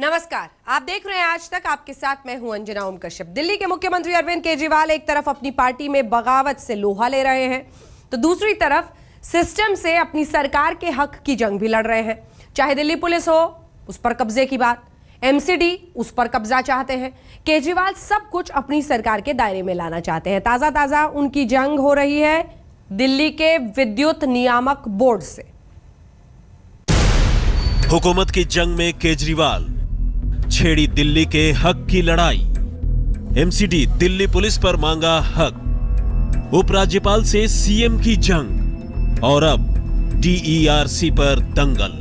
नमस्कार, आप देख रहे हैं आज तक। आपके साथ मैं हूं अंजना ओम कश्यप। दिल्ली के मुख्यमंत्री अरविंद केजरीवाल एक तरफ अपनी पार्टी में बगावत से लोहा ले रहे हैं, तो दूसरी तरफ सिस्टम से अपनी सरकार के हक की जंग भी लड़ रहे हैं। चाहे दिल्ली पुलिस हो, उस पर कब्जे की बात, एमसीडी उस पर कब्जा चाहते हैं। केजरीवाल सब कुछ अपनी सरकार के दायरे में लाना चाहते हैं। ताजा उनकी जंग हो रही है दिल्ली के विद्युत नियामक बोर्ड से। हुकूमत की जंग में केजरीवाल, छेड़ी दिल्ली के हक की लड़ाई। एमसीडी दिल्ली पुलिस पर मांगा हक। उपराज्यपाल से सीएम की जंग और अब डीईआरसी पर दंगल।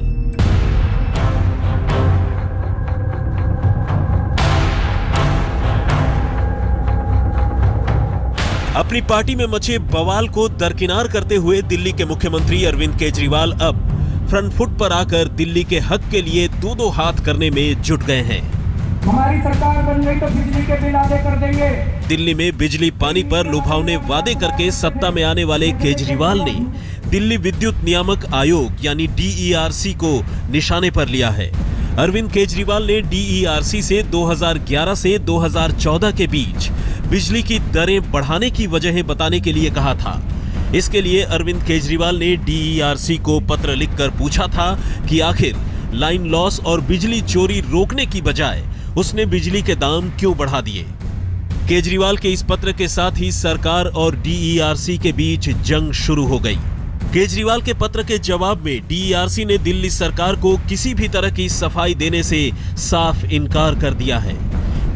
अपनी पार्टी में मचे बवाल को दरकिनार करते हुए दिल्ली के मुख्यमंत्री अरविंद केजरीवाल अब फ्रंट फुट पर आकर दिल्ली के हक के लिए दो हाथ करने में जुट गए हैं। हमारी सरकार बन गई तो बिजली के बिल आधे कर देंगे। दिल्ली में बिजली पानी पर लुभावने वादे करके सत्ता में आने वाले केजरीवाल ने दिल्ली विद्युत नियामक आयोग यानी डीईआरसी को निशाने पर लिया है। अरविंद केजरीवाल ने डीईआरसी से 2011 से 2014 के बीच बिजली की दरें बढ़ाने की वजहें बताने के लिए कहा था। इसके लिए अरविंद केजरीवाल ने डीईआरसी को पत्र लिखकर पूछा था कि आखिर लाइन लॉस और बिजली चोरी रोकने की बजाय उसने बिजली के दाम क्यों बढ़ा दिए। केजरीवाल के इस पत्र के साथ ही सरकार और डीईआरसी के बीच जंग शुरू हो गई। केजरीवाल के पत्र के जवाब में डीईआरसी ने दिल्ली सरकार को किसी भी तरह की सफाई देने से साफ इनकार कर दिया है।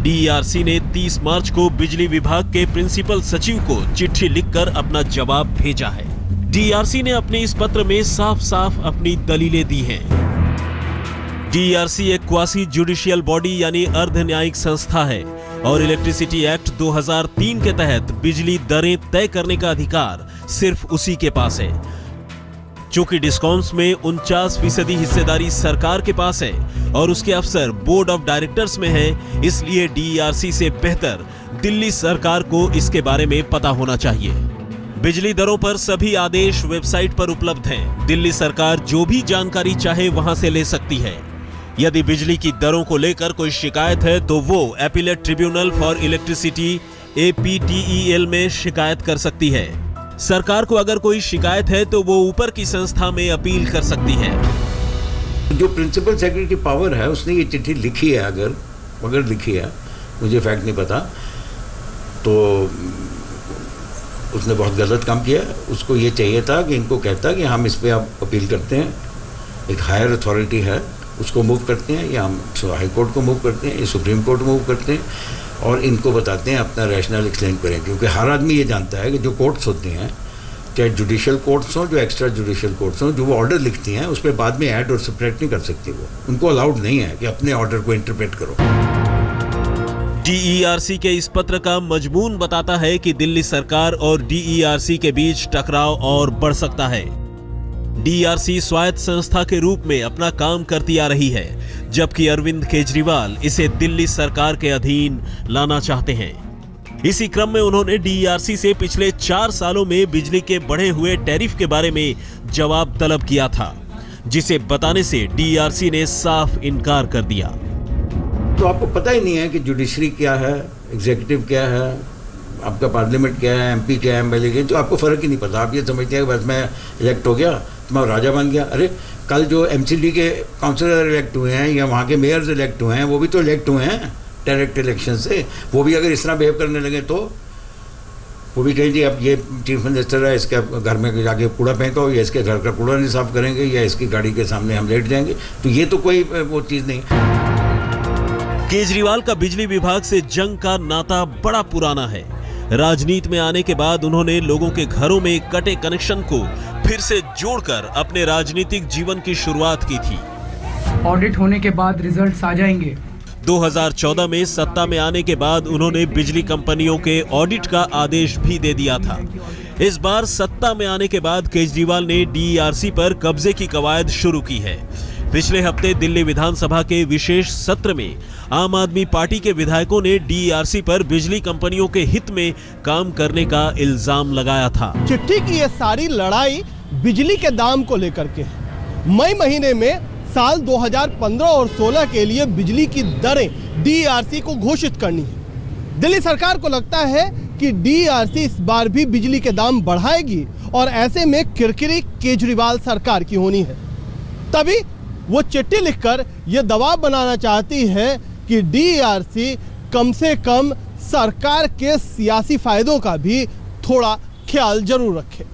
डीईआरसी ने 30 मार्च को बिजली विभाग के प्रिंसिपल सचिव को चिट्ठी लिखकर अपना जवाब भेजा है। डीईआरसी ने अपने इस पत्र में साफ अपनी दलीलें दी हैं। डीईआरसी एक क्वासी जुडिशियल बॉडी यानी अर्ध न्यायिक संस्था है और इलेक्ट्रिसिटी एक्ट 2003 के तहत बिजली दरें तय करने का अधिकार सिर्फ उसी के पास है। चूंकि डिस्कॉम्स में 49% हिस्सेदारी सरकार के पास है और उसके अफसर बोर्ड ऑफ डायरेक्टर्स में हैं, इसलिए डीईआरसी से बेहतर दिल्ली सरकार को इसके बारे में पता होना चाहिए। बिजली दरों पर सभी आदेश वेबसाइट पर उपलब्ध हैं। दिल्ली सरकार जो भी जानकारी चाहे वहां से ले सकती है। यदि बिजली की दरों को लेकर कोई शिकायत है तो वो appellate tribunal for electricity APTEL में शिकायत कर सकती है। सरकार को अगर कोई शिकायत है तो वो ऊपर की संस्था में अपील कर सकती है। जो प्रिंसिपल सेक्रेटरी की पावर है उसने ये चिट्ठी लिखी है, अगर लिखी है, मुझे फैक्ट नहीं पता, तो उसने बहुत गलत काम किया। उसको ये चाहिए था कि इनको कहता कि हम इस पे आप अपील करते हैं, एक हायर अथॉरिटी है उसको मूव करते हैं, या हम हाई कोर्ट को मूव करते हैं, या सुप्रीम कोर्ट मूव करते हैं और इनको बताते हैं अपना रैशनल एक्सप्लेन करें। क्योंकि हर आदमी ये जानता है कि जो कोर्ट्स होती हैं, चाहे जुडिशियल कोर्ट्स हों, जो एक्स्ट्रा जुडिशियल कोर्ट्स हों, जो वो ऑर्डर लिखती हैं उस पर बाद में ऐड और सब्ट्रैक्ट नहीं कर सकती। वो उनको अलाउड नहीं है कि अपने ऑर्डर को इंटरप्रेट करो। डीईआरसी के इस पत्र का मजमून बताता है कि दिल्ली सरकार और डीईआरसी के बीच टकराव और बढ़ सकता है। डीईआरसी स्वायत्त संस्था के रूप में अपना काम करती आ रही है, जबकि अरविंद केजरीवाल इसे दिल्ली सरकार के अधीन लाना चाहते हैं। इसी क्रम में उन्होंने डीईआरसी से पिछले 4 सालों में बिजली के बढ़े हुए टैरिफ के बारे में जवाब तलब किया था, जिसे बताने से डीईआरसी ने साफ इनकार कर दिया। तो आपको पता ही नहीं है कि जुडिशरी क्या है, एग्जीक्यूटिव क्या है, आपका पार्लियामेंट क्या है, एमपी क्या है, एमएलए क्या है, तो आपको फर्क ही नहीं पता। आप ये समझते हैं कि बस मैं इलेक्ट हो गया तो मैं राजा बन गया। अरे कल जो एमसीडी के काउंसिलर इलेक्ट हुए हैं या वहाँ के मेयर्स इलेक्ट हुए हैं, वो भी तो इलेक्ट हुए हैं डायरेक्ट इलेक्शन से। वो भी अगर इस तरह बिहेव करने लगे तो वो भी कहें जी अब ये चीफ मिनिस्टर है, इसके घर में जाके कूड़ा फेंको, या इसके घर का कूड़ा नहीं साफ करेंगे, या इसकी गाड़ी के सामने हम लेट जाएंगे। तो ये तो कोई वो चीज़ नहीं। केजरीवाल का बिजली विभाग से जंग का नाता बड़ा पुराना है। राजनीति में आने के बाद उन्होंने लोगों के घरों में कटे कनेक्शन को फिर से जोड़कर अपने राजनीतिक जीवन की शुरुआत की थी। ऑडिट होने के बाद रिजल्ट्स आ जाएंगे। 2014 में सत्ता में आने के बाद उन्होंने बिजली कंपनियों के ऑडिट का आदेश भी दे दिया था। इस बार सत्ता में आने के बाद केजरीवाल ने डीईआरसी पर कब्जे की कवायद शुरू की है। पिछले हफ्ते दिल्ली विधानसभा के विशेष सत्र में आम आदमी पार्टी के विधायकों ने डीईआरसी पर बिजली कंपनियों के हित में काम करने का इल्जाम लगाया था। चिट्ठी की ये सारी लड़ाई बिजली के दाम को लेकर के मई महीने में साल 2015 और 16 के लिए बिजली की दरें DERC को घोषित करनी है। दिल्ली सरकार को लगता है कि DERC इस बार भी बिजली के दाम बढ़ाएगी और ऐसे में किरकिरी केजरीवाल सरकार की होनी है। तभी वो चिट्ठी लिखकर ये दबाव बनाना चाहती है कि DERC कम से कम सरकार के सियासी फायदों का भी थोड़ा ख्याल जरूर रखे।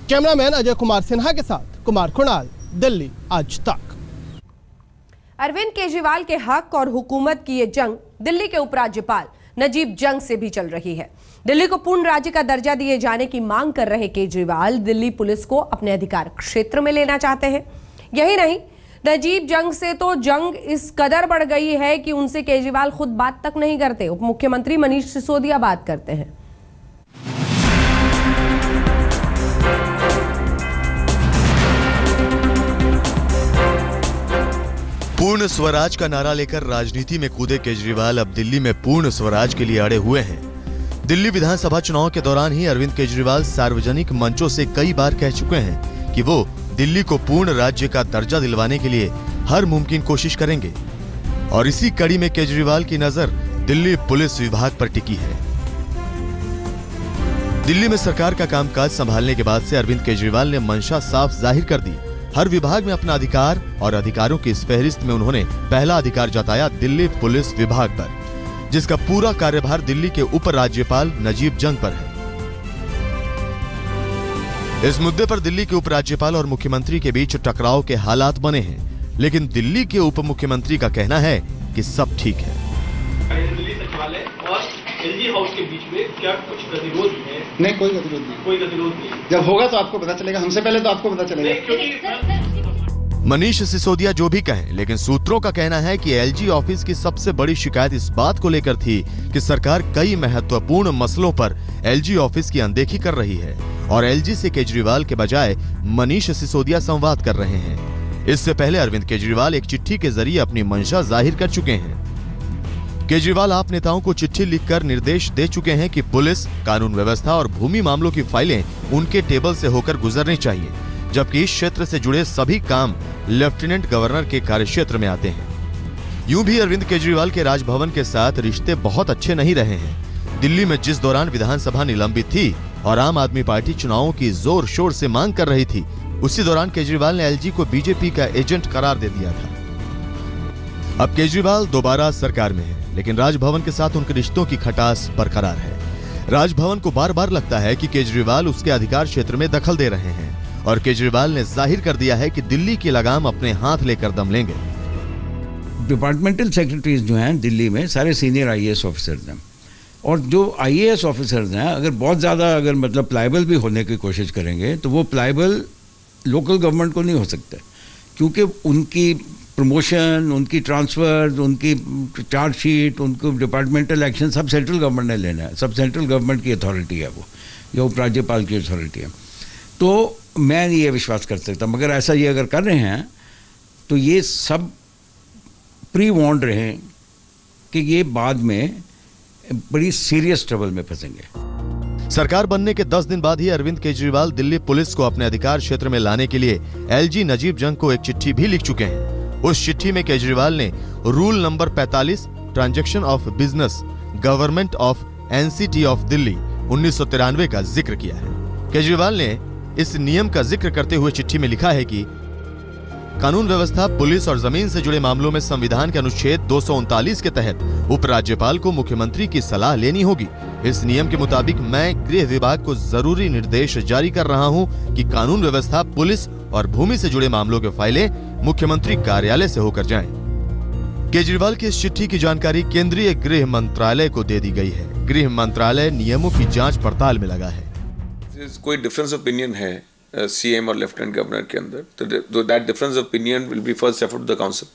कैमरामैन अजय कुमार सिन्हा के साथ कुमार कुणाल, दिल्ली आज तक। अरविंद केजरीवाल के हक और हुकूमत की ये जंग दिल्ली के उपराज्यपाल नजीब जंग से भी चल रही है। दिल्ली को पूर्ण राज्य का दर्जा दिए जाने की मांग कर रहे केजरीवाल दिल्ली पुलिस को अपने अधिकार क्षेत्र में लेना चाहते हैं। यही नहीं, नजीब जंग से तो जंग इस कदर बढ़ गई है कि उनसे केजरीवाल खुद बात तक नहीं करते, उप मुख्यमंत्री मनीष सिसोदिया बात करते हैं। पूर्ण स्वराज का नारा लेकर राजनीति में कूदे केजरीवाल अब दिल्ली में पूर्ण स्वराज के लिए अड़े हुए हैं। दिल्ली विधानसभा चुनाव के दौरान ही अरविंद केजरीवाल सार्वजनिक मंचों से कई बार कह चुके हैं कि वो दिल्ली को पूर्ण राज्य का दर्जा दिलवाने के लिए हर मुमकिन कोशिश करेंगे। और इसी कड़ी में केजरीवाल की नजर दिल्ली पुलिस विभाग पर टिकी है। दिल्ली में सरकार का कामकाज संभालने के बाद से अरविंद केजरीवाल ने मंशा साफ जाहिर कर दी। हर विभाग में अपना अधिकार और अधिकारों की इस फहरिस्त में उन्होंने पहला अधिकार जताया दिल्ली पुलिस विभाग पर, जिसका पूरा कार्यभार दिल्ली के उपराज्यपाल नजीब जंग पर है। इस मुद्दे पर दिल्ली के उपराज्यपाल और मुख्यमंत्री के बीच टकराव के हालात बने हैं, लेकिन दिल्ली के उप मुख्यमंत्री का कहना है कि सब ठीक है। दिल्ली सचिवालय और LG हाउस के बीच में क्या कुछ गतिरोध है? नहीं, कोई गतिरोध नहीं। कोई गतिरोध नहीं। जब होगा तो आपको पता चलेगा, हमसे पहले तो आपको पता चलेगा। मनीष सिसोदिया जो भी कहें, लेकिन सूत्रों का कहना है कि LG ऑफिस की सबसे बड़ी शिकायत इस बात को लेकर थी कि सरकार कई महत्वपूर्ण मसलों पर LG ऑफिस की अनदेखी कर रही है और LG से केजरीवाल के बजाय मनीष सिसोदिया संवाद कर रहे हैं। इससे पहले अरविंद केजरीवाल एक चिट्ठी के जरिए अपनी मंशा जाहिर कर चुके हैं। केजरीवाल आप नेताओं को चिट्ठी लिखकर निर्देश दे चुके हैं कि पुलिस, कानून व्यवस्था और भूमि मामलों की फाइलें उनके टेबल से होकर गुजरनी चाहिए, जबकि इस क्षेत्र से जुड़े सभी काम लेफ्टिनेंट गवर्नर के कार्यक्षेत्र में आते हैं। यूं भी अरविंद केजरीवाल के राजभवन के साथ रिश्ते बहुत अच्छे नहीं रहे हैं। दिल्ली में जिस दौरान विधानसभा निलंबित थी और आम आदमी पार्टी चुनावों की जोर शोर से मांग कर रही थी, उसी दौरान केजरीवाल ने LG को बीजेपी का एजेंट करार दे दिया था। अब केजरीवाल दोबारा सरकार में है, लेकिन राजभवन के साथ उनके रिश्तों की खटास बरकरार है। राजभवन को बार बार लगता है कि केजरीवाल उसके अधिकार क्षेत्र में दखल दे रहे हैं और केजरीवाल ने जाहिर कर दिया है कि दिल्ली की लगाम अपने हाथ लेकर दम लेंगे। डिपार्टमेंटल सेक्रेटरीज जो हैं दिल्ली में सारे सीनियर IAS ऑफिसर्स हैं, और जो IAS ऑफिसर्स हैं अगर बहुत ज़्यादा मतलब प्लायबल भी होने की कोशिश करेंगे तो वो प्लायबल लोकल गवर्नमेंट को नहीं हो सकते, क्योंकि उनकी प्रमोशन, उनकी ट्रांसफर, उनकी चार्जशीट, उनको डिपार्टमेंटल एक्शन सब सेंट्रल गवर्नमेंट ने लेना है। सब सेंट्रल गवर्नमेंट की अथॉरिटी है वो, या उपराज्यपाल की अथॉरिटी है। तो मैं नहीं ये विश्वास कर सकता, मगर ऐसा ये अगर कर रहे हैं तो ये सब प्री वॉर्न्ड रहे कि ये बाद में बड़ी सीरियस ट्रबल में फंसेंगे। सरकार बनने के 10 दिन बाद ही अरविंद केजरीवाल दिल्ली पुलिस को अपने अधिकार क्षेत्र में लाने के लिए LG नजीब जंग को एक चिट्ठी भी लिख चुके हैं। उस चिट्ठी में केजरीवाल ने rule number 45 transaction of business government of NCT of Delhi 1993 का जिक्र किया है। केजरीवाल ने इस नियम का जिक्र करते हुए चिट्ठी में लिखा है कि कानून व्यवस्था, पुलिस और जमीन से जुड़े मामलों में संविधान के अनुच्छेद 239 के तहत उपराज्यपाल को मुख्यमंत्री की सलाह लेनी होगी। इस नियम के मुताबिक मैं गृह विभाग को जरूरी निर्देश जारी कर रहा हूं कि कानून व्यवस्था, पुलिस और भूमि से जुड़े मामलों के फाइलें मुख्यमंत्री कार्यालय से होकर जाएं। केजरीवाल की इस चिट्ठी की जानकारी केंद्रीय गृह मंत्रालय को दे दी गई है। गृह मंत्रालय नियमों की जांच पड़ताल में लगा है। कोई डिफरेंस ऑपिनियन है CM और लेफ्टिनेंट गवर्नर के अंदर, तो that difference opinion will be first referred to the council.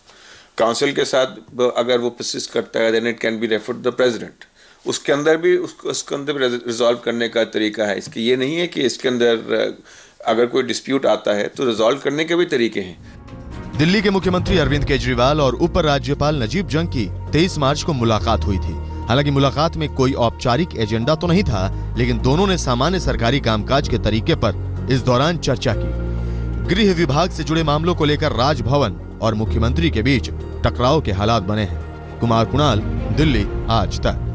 Council के साथ अगर वो परसिस्ट करता है then it can be referred to the president. उसके अंदर भी रिजॉल्व करने का तरीका है। इसके ये नहीं है कि इसके अंदर अगर कोई डिस्प्यूट आता है तो रिजॉल्व करने के भी तरीके हैं। दिल्ली के मुख्यमंत्री अरविंद केजरीवाल और उपराज्यपाल नजीब जंग की 23 मार्च को मुलाकात हुई थी। हालांकि मुलाकात में कोई औपचारिक एजेंडा तो नहीं था, लेकिन दोनों ने सामान्य सरकारी कामकाज के तरीके पर इस दौरान चर्चा की। गृह विभाग से जुड़े मामलों को लेकर राजभवन और मुख्यमंत्री के बीच टकराव के हालात बने हैं। कुमार कुणाल, दिल्ली आज तक।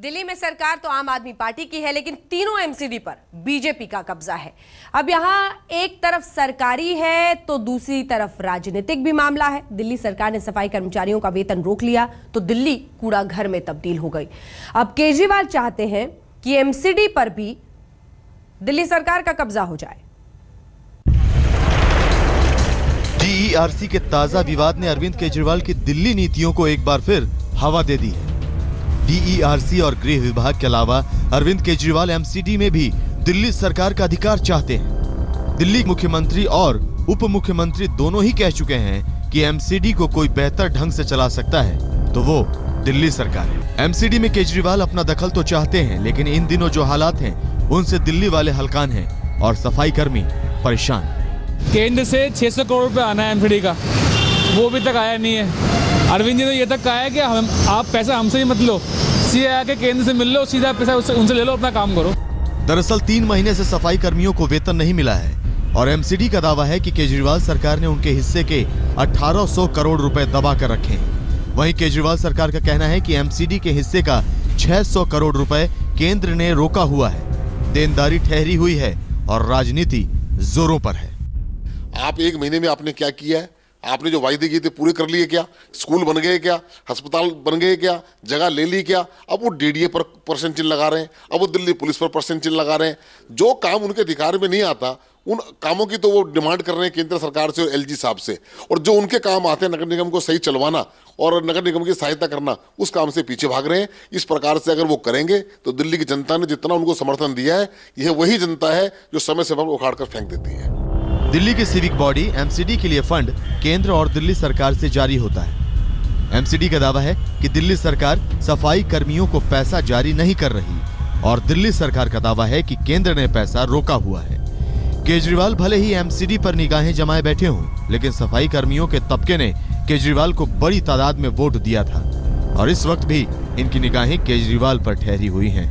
दिल्ली में सरकार तो आम आदमी पार्टी की है, लेकिन तीनों एमसीडी पर बीजेपी का कब्जा है। अब यहां एक तरफ सरकारी है तो दूसरी तरफ राजनीतिक भी मामला है। दिल्ली सरकार ने सफाई कर्मचारियों का वेतन रोक लिया तो दिल्ली कूड़ा घर में तब्दील हो गई। अब केजरीवाल चाहते हैं कि एमसीडी पर भी दिल्ली सरकार का कब्जा हो जाए। डीईआरसी के ताजा विवाद ने अरविंद केजरीवाल की दिल्ली नीतियों को एक बार फिर हवा दे दी है। डीईआरसी और गृह विभाग के अलावा अरविंद केजरीवाल एमसीडी में भी दिल्ली सरकार का अधिकार चाहते हैं। दिल्ली मुख्यमंत्री और उप मुख्यमंत्री दोनों ही कह चुके हैं कि एमसीडी को कोई बेहतर ढंग से चला सकता है तो वो दिल्ली सरकार है। एमसीडी में केजरीवाल अपना दखल तो चाहते हैं, लेकिन इन दिनों जो हालात हैं उनसे दिल्ली वाले हलकान हैं और सफाई कर्मी परेशान। केंद्र से 600 करोड़ रुपए आना है एमसीडी का, वो अभी तक आया नहीं है। अरविंद जी ने ये तक कहा है कि आप पैसा हमसे ही मत लो, सीधे आके केंद्र से मिल लो, सीधा पैसा उनसे ले लो, अपना काम करो। दरअसल 3 महीने से सफाई कर्मियों को वेतन नहीं मिला है और एमसीडी का दावा है कि केजरीवाल सरकार ने उनके हिस्से के 1800 करोड़ रुपए दबा कर रखे हैं। वहीं केजरीवाल सरकार का कहना है कि एमसीडी के हिस्से का 600 करोड़ रुपए केंद्र ने रोका हुआ है। देनदारी ठहरी हुई है और राजनीति जोरों पर है। आप 1 महीने में आपने क्या किया है? आपने जो वायदे किए थे पूरे कर लिए क्या? स्कूल बन गए क्या? अस्पताल बन गए क्या? जगह ले ली क्या? अब वो डीडीए पर परसेंट चिन्ह लगा रहे हैं, अब वो दिल्ली पुलिस पर परसेंट चिन्ह लगा रहे हैं। जो काम उनके अधिकार में नहीं आता उन कामों की तो वो डिमांड कर रहे हैं केंद्र सरकार से और एलजी साहब से, और जो उनके काम आते हैं नगर निगम को सही चलवाना और नगर निगम की सहायता करना, उस काम से पीछे भाग रहे हैं। इस प्रकार से अगर वो करेंगे तो दिल्ली की जनता ने जितना उनको समर्थन दिया है, यह वही जनता है जो समय समय पर उखाड़ कर फेंक देती है। दिल्ली की सिविक बॉडी एमसीडी के लिए फंड केंद्र और दिल्ली सरकार से जारी होता है। एमसीडी का दावा है कि दिल्ली सरकार सफाई कर्मियों को पैसा जारी नहीं कर रही और दिल्ली सरकार का दावा है कि केंद्र ने पैसा रोका हुआ है। केजरीवाल भले ही एमसीडी पर निगाहें जमाए बैठे हों, लेकिन सफाई कर्मियों के तबके ने केजरीवाल को बड़ी तादाद में वोट दिया था और इस वक्त भी इनकी निगाहें केजरीवाल पर ठहरी हुई हैं।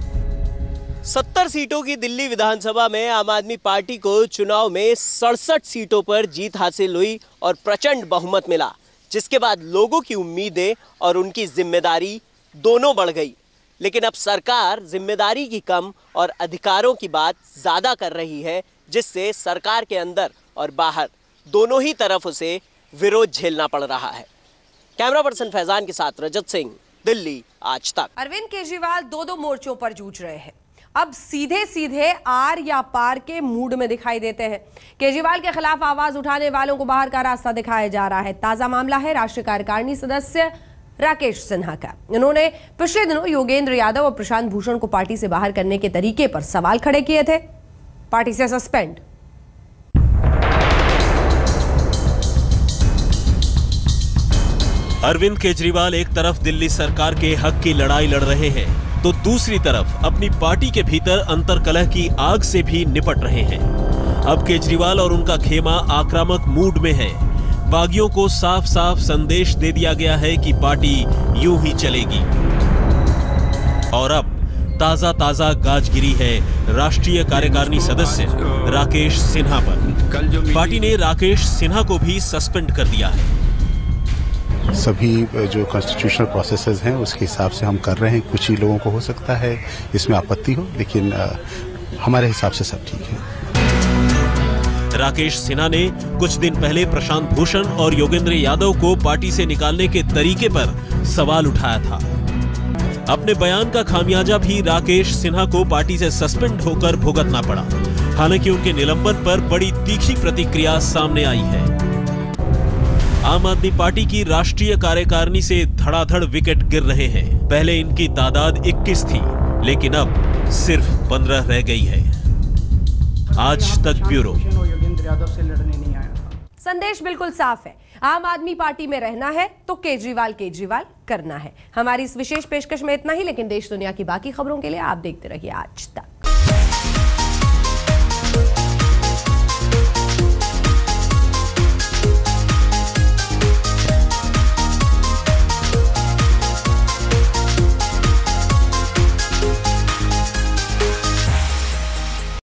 70 सीटों की दिल्ली विधानसभा में आम आदमी पार्टी को चुनाव में 67 सीटों पर जीत हासिल हुई और प्रचंड बहुमत मिला, जिसके बाद लोगों की उम्मीदें और उनकी जिम्मेदारी दोनों बढ़ गई। लेकिन अब सरकार जिम्मेदारी की कम और अधिकारों की बात ज्यादा कर रही है, जिससे सरकार के अंदर और बाहर दोनों ही तरफ उसे विरोध झेलना पड़ रहा है। कैमरा पर्सन फैजान के साथ रजत सिंह, दिल्ली आज तक। अरविंद केजरीवाल 2 मोर्चों पर जूझ रहे हैं। अब सीधे सीधे आर या पार के मूड में दिखाई देते हैं। केजरीवाल के खिलाफ आवाज उठाने वालों को बाहर का रास्ता दिखाया जा रहा है। ताजा मामला है राष्ट्रीय कार्यकारिणी सदस्य राकेश सिन्हा का। इन्होंने पिछले दिनों योगेंद्र यादव और प्रशांत भूषण को पार्टी से बाहर करने के तरीके पर सवाल खड़े किए थे। पार्टी से सस्पेंड। अरविंद केजरीवाल एक तरफ दिल्ली सरकार के हक की लड़ाई लड़ रहे हैं तो दूसरी तरफ अपनी पार्टी के भीतर अंतर्कलह की आग से भी निपट रहे हैं। अब केजरीवाल और उनका खेमा आक्रामक मूड में है। बागियों को साफ साफ संदेश दे दिया गया है कि पार्टी यूं ही चलेगी। और अब ताजा गाजगिरी है राष्ट्रीय कार्यकारिणी सदस्य राकेश सिन्हा पर। पार्टी ने राकेश सिन्हा को भी सस्पेंड कर दिया है। सभी जो कॉन्स्टिट्यूशनल प्रोसेसेस हैं उसके हिसाब से हम कर रहे हैं। कुछ ही लोगों को हो सकता है इसमें आपत्ति हो, लेकिन हमारे हिसाब से सब ठीक है। राकेश सिन्हा ने कुछ दिन पहले प्रशांत भूषण और योगेंद्र यादव को पार्टी से निकालने के तरीके पर सवाल उठाया था। अपने बयान का खामियाजा भी राकेश सिन्हा को पार्टी से सस्पेंड होकर भुगतना पड़ा। हालांकि उनके निलंबन पर बड़ी तीखी प्रतिक्रिया सामने आई है। आम आदमी पार्टी की राष्ट्रीय कार्यकारिणी से धड़ाधड़ विकेट गिर रहे हैं। पहले इनकी तादाद 21 थी, लेकिन अब सिर्फ 15 रह गई है। आज तक ब्यूरो। संदेश बिल्कुल साफ है। आम आदमी पार्टी में रहना है तो केजरीवाल करना है। हमारी इस विशेष पेशकश में इतना ही, लेकिन देश दुनिया की बाकी खबरों के लिए आप देखते रहिए आज तक।